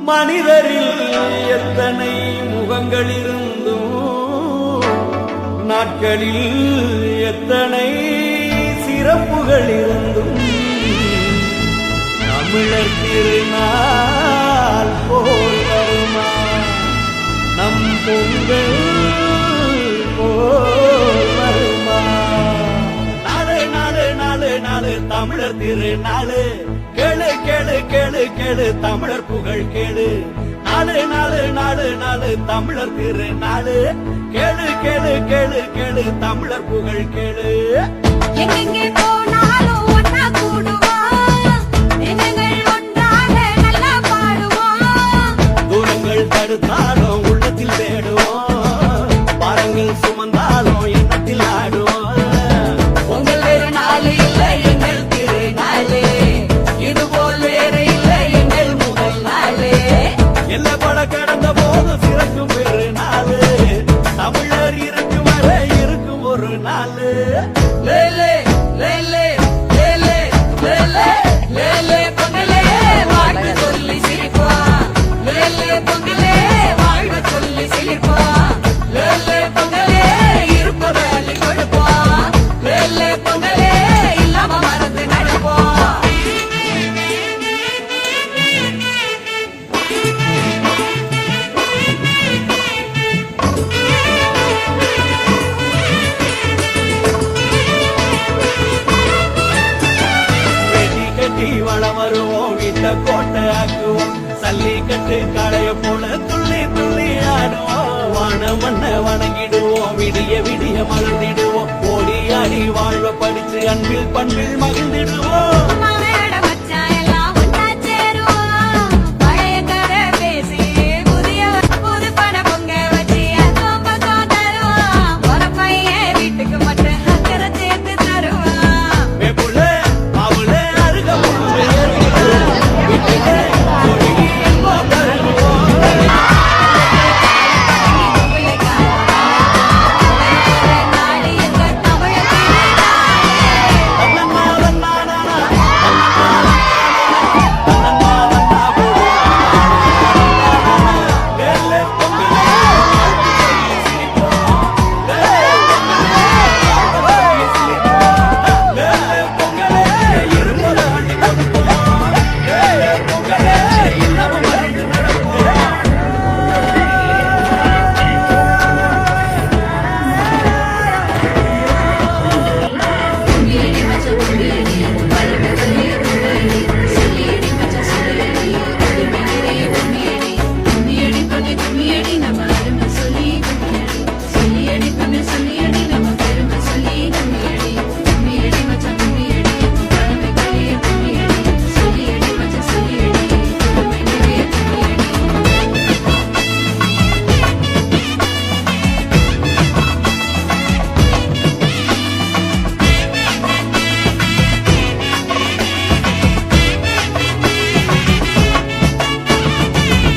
மனிதரில் எத்தனை முகங்கள் இருந்தும் நாட்களில் எத்தனை சிறப்புகள் இருந்தும் தமிழர் திருநாள் போல் வருமா நம் பொங்கல் போல் வருமா நாளு நாளு நாளு நாளு தமிழர் திருநாளு கேளு கேளு கேளு கேளு தமிழர் புகழ் கேளு நாளு நாளு நாளு நாளு தமிழர் திருநாளு கேளு கேளு கேளு கேளு தமிழர் புகழ் கேளு எங்கெங்கே போனாலும் ஒன்னா கூடுவோம் எங்கள் ஒன்றாக நல்லா பாடுவோம் தூரங்கள் தடுத்தாலும் உள்ளத்தில் தேடுவோம் பாரங்கள் சுமந்தாலும் எண்ணத்தில் ஆடுவோம் உங்கள் வேறு நாள் இல்லை எங்கள் திருநாளே இதுபோல் வேறு இல்லை எங்கள் முதல் நாளே எல்லா பட கடந்த போது சிறக்கும் பெரு நாளு தமிழர் இருக்கும் வரை இருக்கும் ஒரு நாளு லேலே லேலே லேலே லேலே லேலே பொங்கலே வாழ்க சொல்லி சிரிப்போம் லேலே பொங்கலே வாழ்க சொல்லி சிரிப்போம் லேலே பொங்கலே இருப்பதை அள்ளி கொடுப்போம் லேலே பொங்கலே இல்லாம மறந்து நடப்போம் வெட்டி கட்டி வளம் வருவோம் வீட்டை கோட்டை ஆக்குவோம் சல்லிக்கட்டு கடைய போல துள்ளி துள்ளி ஆடுவோம் வான மண்ண வணங்கிடுவோம் விடிய விடிய மலர்ந்திடுவோம் ஓடி ஆடி வாழ்வ படிச்சு அன்பில் பண்பில் மகிழ்ந்திடுவோம் மாமேட மச்சான் எல்லாம் ஒண்ணா சேருவோம் பழைய கதை பேசி புதிய புது பண பொங்க வச்சு அக்கம் பக்கம் தருவோம் ஒரு பையன் வீட்டுக்கு மட்டும் அக்கறை சேர்த்து தருவோம் வெப்புல மாவுல அருக முள்ளு வீட்டிலே ஒழுகி இன்பம் தருவோம் நாடு எங்கள் தமிழர்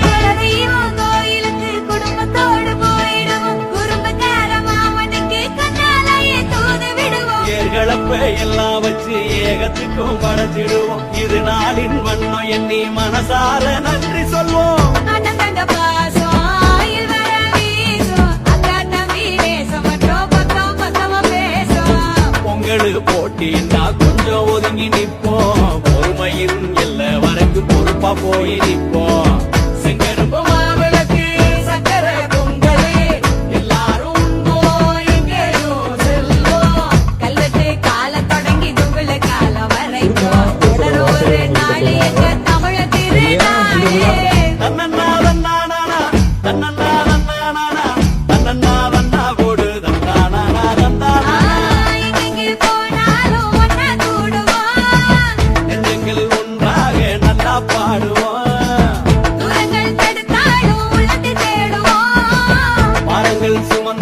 குலதெய்வம் கோயிலுக்கு குடும்பத்தோடு போயிடுவோம் குறும்புக்கார மாமனுக்கு கண்ணாலேயே தூது விடுவோம் ஏர்களப்ப எல்லாம் வச்சு ஏகத்துக்கும் படைச்சிடுவோம் இது நாளின் வண்ணம் எண்ணி மனசார நன்றி சொல்வோம் அண்ணன் தங்க பாசம் ஆயில் வர வீசும் அக்கா தம்பி நேசம் மட்டும் பக்கம் பக்கமா பேசும் பொங்கலு போட்டின்னா கொஞ்சம் ஒதுங்கி நிப்போம் பொறுமையின் எல்ல வரைக்கும் பொறுப்பா போய் நிப்போம்